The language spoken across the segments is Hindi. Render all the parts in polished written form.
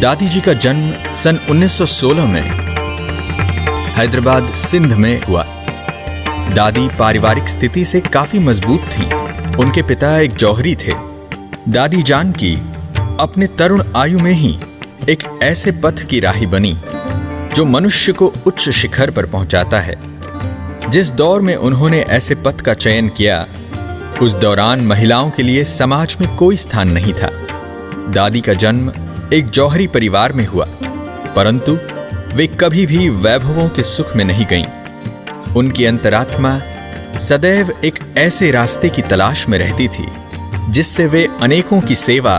दादी जी का जन्म सन 1916 में हैदराबाद सिंध में हुआ। दादी पारिवारिक स्थिति से काफी मजबूत थीं। उनके पिता एक जौहरी थे। दादी जानकी अपने तरुण आयु में ही एक ऐसे पथ की राही बनी जो मनुष्य को उच्च शिखर पर पहुंचाता है। जिस दौर में उन्होंने ऐसे पथ का चयन किया, उस दौरान महिलाओं के लिए समाज में कोई स्थान नहीं था। दादी का जन्म एक जौहरी परिवार में हुआ, परंतु वे कभी भी वैभवों के सुख में नहीं गईं। उनकी अंतरात्मा सदैव एक ऐसे रास्ते की तलाश में रहती थी जिससे वे अनेकों की सेवा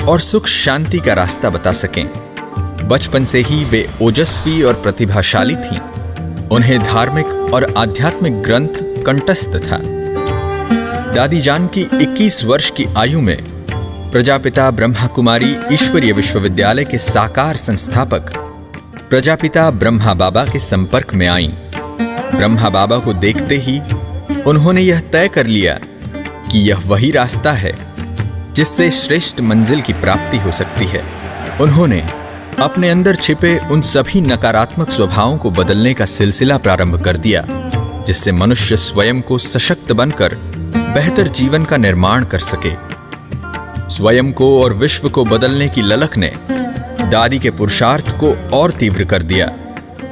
और सुख शांति का रास्ता बता सकें। बचपन से ही वे ओजस्वी और प्रतिभाशाली थीं। उन्हें धार्मिक और आध्यात्मिक ग्रंथ कंठस्थ था। दादी जानकी 21 वर्ष की आयु में प्रजापिता ब्रह्मा कुमारी ईश्वरीय विश्वविद्यालय के साकार संस्थापक प्रजापिता ब्रह्मा बाबा के संपर्क में आईं। ब्रह्मा बाबा को देखते ही उन्होंने यह तय कर लिया कि यह वही रास्ता है जिससे श्रेष्ठ मंजिल की प्राप्ति हो सकती है। उन्होंने अपने अंदर छिपे उन सभी नकारात्मक स्वभावों को बदलने का सिलसिला प्रारंभ कर दिया, जिससे मनुष्य स्वयं को सशक्त बनकर बेहतर जीवन का निर्माण कर सके। स्वयं को और विश्व को बदलने की ललक ने दादी के पुरुषार्थ को और तीव्र कर दिया।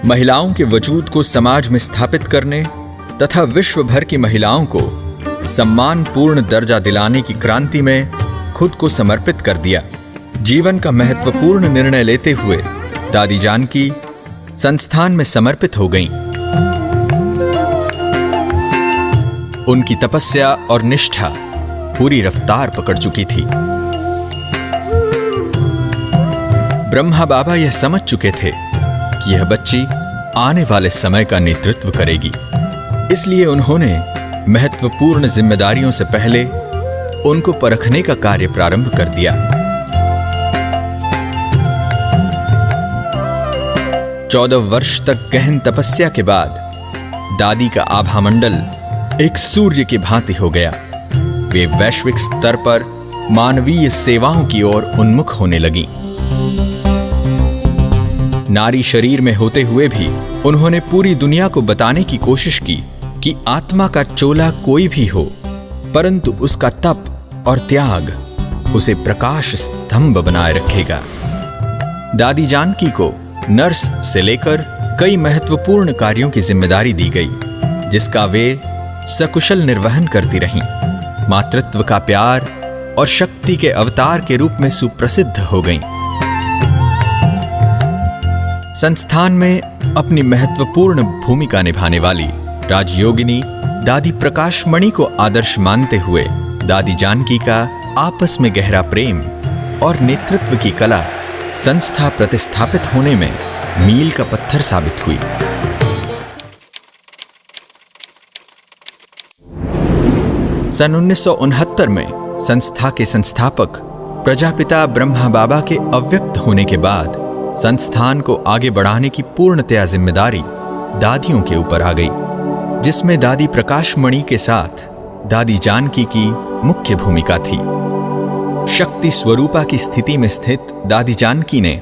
महिलाओं के वजूद को समाज में स्थापित करने तथा विश्व भर की महिलाओं को सम्मानपूर्ण दर्जा दिलाने की क्रांति में खुद को समर्पित कर दिया। जीवन का महत्वपूर्ण निर्णय लेते हुए दादी जानकी संस्थान में समर्पित हो गईं। उनकी तपस्या और निष्ठा पूरी रफ्तार पकड़ चुकी थी। ब्रह्मा बाबा यह समझ चुके थे कि यह बच्ची आने वाले समय का नेतृत्व करेगी। इसलिए उन्होंने महत्वपूर्ण जिम्मेदारियों से पहले उनको परखने का कार्य प्रारंभ कर दिया। 14 वर्ष तक गहन तपस्या के बाद दादी का आभामंडल एक सूर्य की भांति हो गया। वे वैश्विक स्तर पर मानवीय सेवाओं की ओर उन्मुख होने लगी। नारी शरीर में होते हुए भी उन्होंने पूरी दुनिया को बताने की कोशिश की कि आत्मा का चोला कोई भी हो, परंतु उसका तप और त्याग उसे प्रकाश स्तंभ बनाए रखेगा। दादी जानकी को नर्स से लेकर कई महत्वपूर्ण कार्यों की जिम्मेदारी दी गई, जिसका वे सकुशल निर्वहन करती रहीं। मातृत्व का प्यार और शक्ति के अवतार के रूप में सुप्रसिद्ध हो गईं। संस्थान में अपनी महत्वपूर्ण भूमिका निभाने वाली राजयोगिनी दादी प्रकाशमणि को आदर्श मानते हुए दादी जानकी का आपस में गहरा प्रेम और नेतृत्व की कला संस्था प्रतिस्थापित होने में मील का पत्थर साबित हुई। सन 1969 में संस्था के संस्थापक प्रजापिता ब्रह्मा बाबा के अव्यक्त होने के बाद संस्थान को आगे बढ़ाने की पूर्णतया जिम्मेदारी दादियों के ऊपर आ गई, जिसमें दादी प्रकाशमणि के साथ दादी जानकी की मुख्य भूमिका थी। शक्ति स्वरूपा की स्थिति में स्थित दादी जानकी ने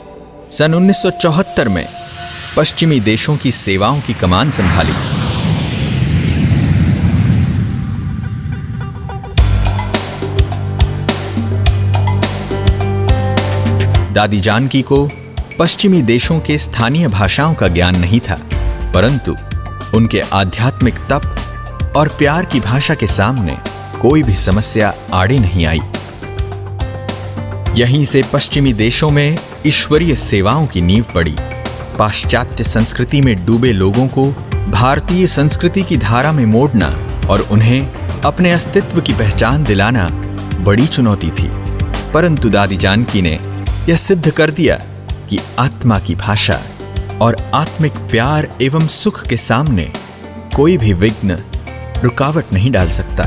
सन 1974 में पश्चिमी देशों की सेवाओं की कमान संभाली। दादी जानकी को पश्चिमी देशों के स्थानीय भाषाओं का ज्ञान नहीं था, परंतु उनके आध्यात्मिक तप और प्यार की भाषा के सामने कोई भी समस्या आड़े नहीं आई। यहीं से पश्चिमी देशों में ईश्वरीय सेवाओं की नींव पड़ी। पाश्चात्य संस्कृति में डूबे लोगों को भारतीय संस्कृति की धारा में मोड़ना और उन्हें अपने अस्तित्व की पहचान दिलाना बड़ी चुनौती थी, परंतु दादी जानकी ने यह सिद्ध कर दिया कि आत्मा की भाषा और आत्मिक प्यार एवं सुख के सामने कोई भी विघ्न रुकावट नहीं डाल सकता।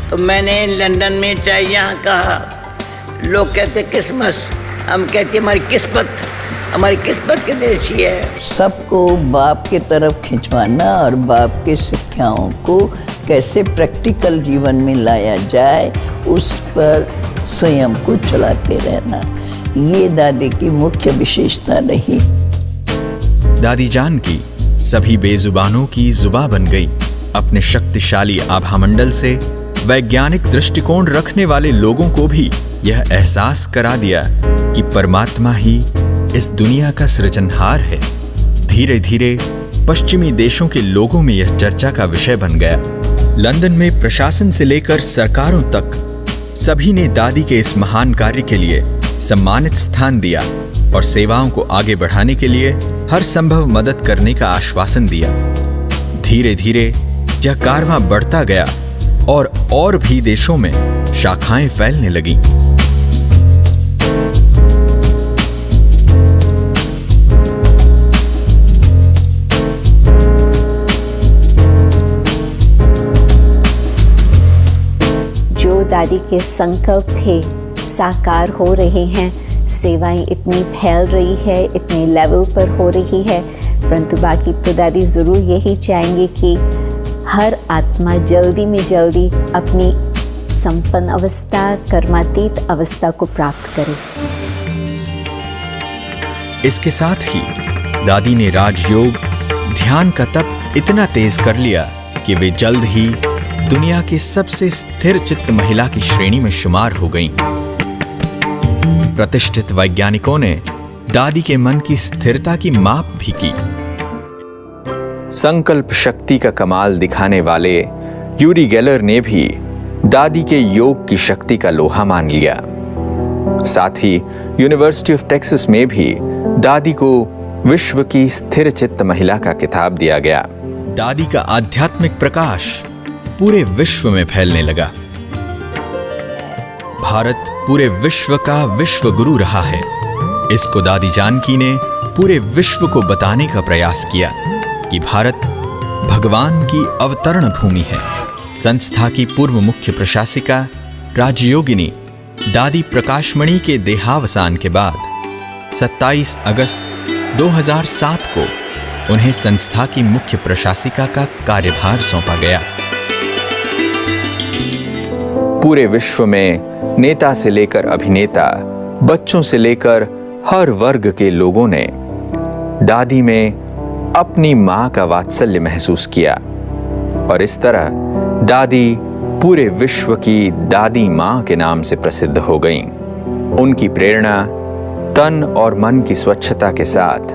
तो मैंने लंदन में चाहे यहाँ कहा, लोग कहते किस्मत, हम कहते हमारी किस्मत के देशी है। सबको बाप के तरफ खिंचवाना और बाप के शिक्षाओं को कैसे प्रैक्टिकल जीवन में लाया जाए, उस पर स्वयं को चलाते रहना। ये दादी की मुख्य विशेषता रही। दादी जान की सभी बेजुबानों की जुबां बन गई। अपने शक्तिशाली आभामंडल से वैज्ञानिक दृष्टिकोण रखने वाले लोगों को भी यह एहसास करा दिया कि परमात्मा ही इस दुनिया का सृजनहार है। धीरे धीरे पश्चिमी देशों के लोगों में यह चर्चा का विषय बन गया। लंदन में प्रशासन से लेकर सरकारों तक सभी ने दादी के इस महान कार्य के लिए सम्मानित स्थान दिया और सेवाओं को आगे बढ़ाने के लिए हर संभव मदद करने का आश्वासन दिया। धीरे धीरे यह कारवां बढ़ता गया और भी देशों में शाखाएं फैलने लगीं। जो दादी के संकल्प थे साकार हो रहे हैं। सेवाएं इतनी फैल रही है, इतने लेवल पर हो रही है, परंतु बाकी तो दादी ज़रूर यही चाहेंगे कि हर आत्मा जल्दी में जल्दी अपनी संपन्न अवस्था, कर्मातीत अवस्था को प्राप्त करे। इसके साथ ही दादी ने राजयोग ध्यान का तप इतना तेज कर लिया कि वे जल्द ही दुनिया की सबसे स्थिर चित्त महिला की श्रेणी में शुमार हो गईं। प्रतिष्ठित वैज्ञानिकों ने दादी के मन की स्थिरता की माप भी की। संकल्प शक्ति का कमाल दिखाने वाले यूरी गेलर ने भी दादी के योग की शक्ति का लोहा मान लिया। साथ ही यूनिवर्सिटी ऑफ टेक्सास में भी दादी को विश्व की स्थिर चित्त महिला का खिताब दिया गया। दादी का आध्यात्मिक प्रकाश पूरे विश्व में फैलने लगा। भारत पूरे विश्व का विश्व गुरु रहा है। इसको दादी जानकी ने पूरे विश्व को बताने का प्रयास किया कि भारत भगवान की अवतरण भूमि है। संस्था की पूर्व मुख्य प्रशासिका राजयोगिनी दादी प्रकाशमणि के देहावसान के बाद 27 अगस्त 2007 को उन्हें संस्था की मुख्य प्रशासिका का कार्यभार सौंपा गया। पूरे विश्व में नेता से लेकर अभिनेता, बच्चों से लेकर हर वर्ग के लोगों ने दादी में अपनी मां का वात्सल्य महसूस किया और इस तरह दादी पूरे विश्व की दादी मां के नाम से प्रसिद्ध हो गईं। उनकी प्रेरणा तन और मन की स्वच्छता के साथ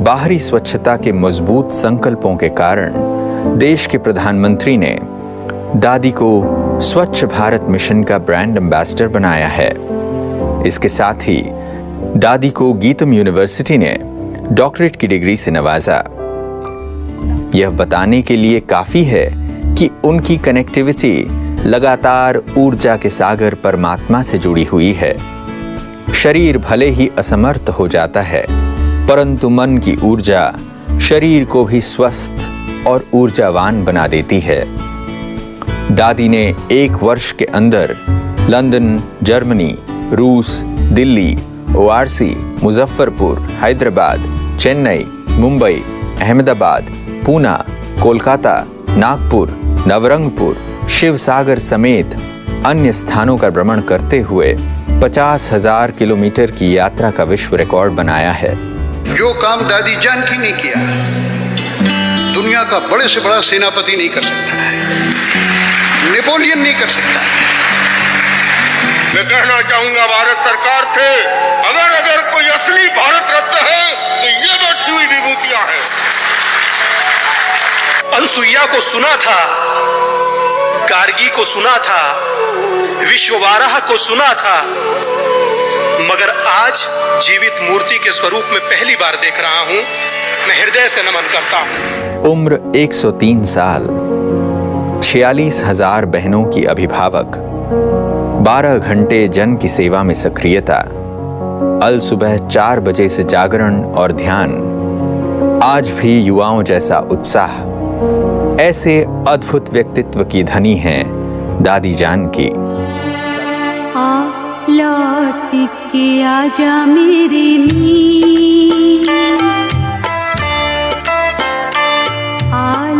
बाहरी स्वच्छता के मजबूत संकल्पों के कारण देश के प्रधानमंत्री ने दादी को स्वच्छ भारत मिशन का ब्रांड एम्बेसडर बनाया है। इसके साथ ही दादी को गीतम यूनिवर्सिटी ने डॉक्टरेट की डिग्री से नवाजा। यह बताने के लिए काफी है कि उनकी कनेक्टिविटी लगातार ऊर्जा के सागर परमात्मा से जुड़ी हुई है। शरीर भले ही असमर्थ हो जाता है, परंतु मन की ऊर्जा शरीर को भी स्वस्थ और ऊर्जावान बना देती है। दादी ने 1 वर्ष के अंदर लंदन, जर्मनी, रूस, दिल्ली, ORC, मुजफ्फरपुर, हैदराबाद, चेन्नई, मुंबई, अहमदाबाद, पूना, कोलकाता, नागपुर, नवरंगपुर, शिवसागर समेत अन्य स्थानों का भ्रमण करते हुए 50,000 किलोमीटर की यात्रा का विश्व रिकॉर्ड बनाया है। जो काम दादी जानकी ने किया, दुनिया का बड़े से बड़ा सेनापति नहीं कर सकता है, नेपोलियन नहीं कर सकता। मैं कहना चाहूंगा भारत सरकार से, अगर कोई असली भारत रत्न है तो ये बैठी हुई विभूतियां हैं। अनसुईया को सुना था, गार्गी को सुना था, विश्ववाराह को सुना था, मगर आज जीवित मूर्ति के स्वरूप में पहली बार देख रहा हूं। मैं हृदय से नमन करता हूं। उम्र 103 साल, 46,000 बहनों की अभिभावक, 12 घंटे जन की सेवा में सक्रियता, अल सुबह 4 बजे से जागरण और ध्यान, आज भी युवाओं जैसा उत्साह, ऐसे अद्भुत व्यक्तित्व की धनी हैं दादी जानकी। लौट के आजा मेरे मीत,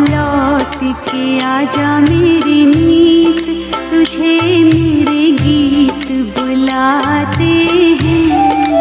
लौट के आजा मेरे मीत, तुझे मेरे गीत बुलाते हैं।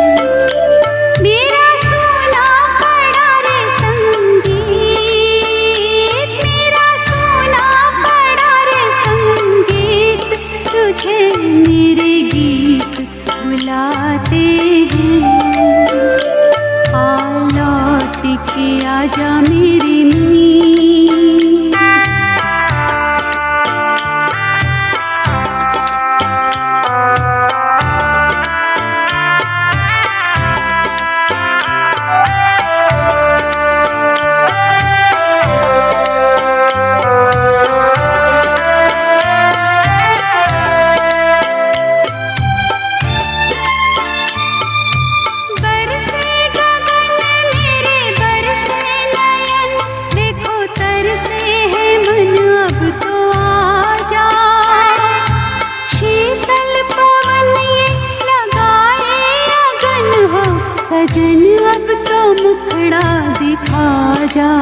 खाजा,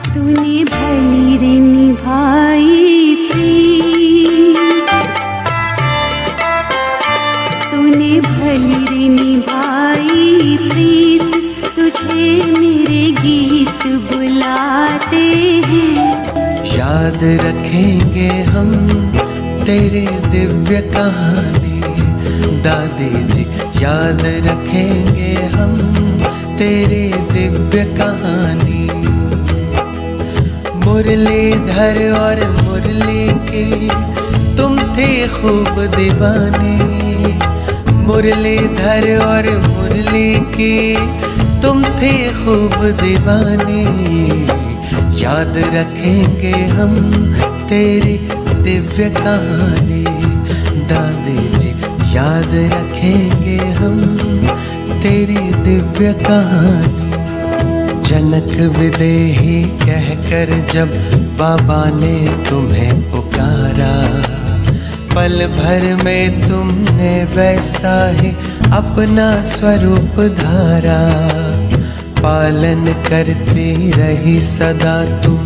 तूने भली रे निभाई प्रीत, तूने भली रे निभाई प्रीत, तुझे मेरे गीत बुलाते हैं। याद रखेंगे हम तेरे दिव्य कहानी दादी जी, याद रखेंगे हम तेरे दिव्य कहानी। मुरलीधर और मुरली के तुम थे खूब दीवाने, मुरलीधर और मुरली के तुम थे खूब दीवाने। याद रखेंगे हम तेरी दिव्य कहानी दादी जी, याद रखेंगे हम तेरी दिव्य कहानी। जनक विदेही कहकर जब बाबा ने तुम्हें पुकारा, पल भर में तुमने वैसा ही अपना स्वरूप धारा। पालन करती रही सदा तुम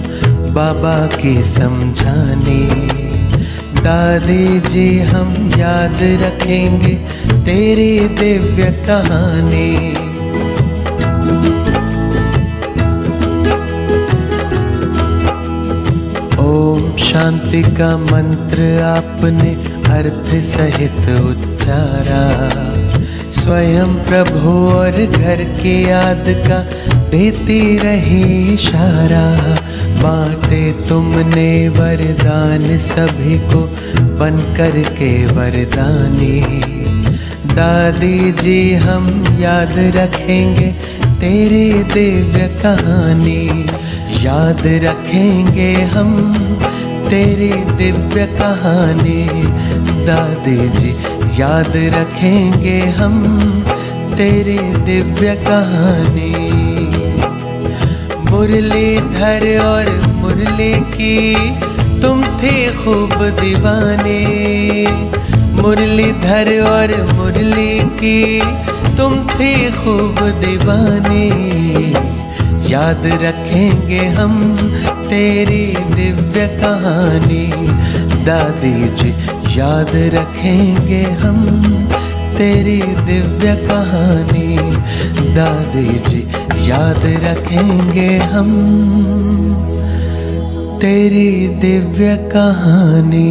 बाबा की समझाने। दादी जी हम याद रखेंगे तेरी दिव्य कहानी। ओम शांति का मंत्र आपने अर्थ सहित उच्चारा। स्वयं प्रभु और घर की याद का देती रही इशारा। बांटे तुमने वरदान सभी को बन कर के वरदानी। दादी जी हम याद रखेंगे तेरी दिव्य कहानी। याद रखेंगे हम तेरी दिव्य कहानी दादी जी, याद रखेंगे हम तेरी दिव्य कहानी। मुरलीधर और मुरली की तुम थे खूब दीवाने, मुरलीधर और मुरली की तुम थे खूब दीवाने। याद रखेंगे हम तेरी दिव्य कहानी दादी जी, याद रखेंगे हम तेरी दिव्य कहानी दादी जी, याद रखेंगे हम तेरी दिव्य कहानी।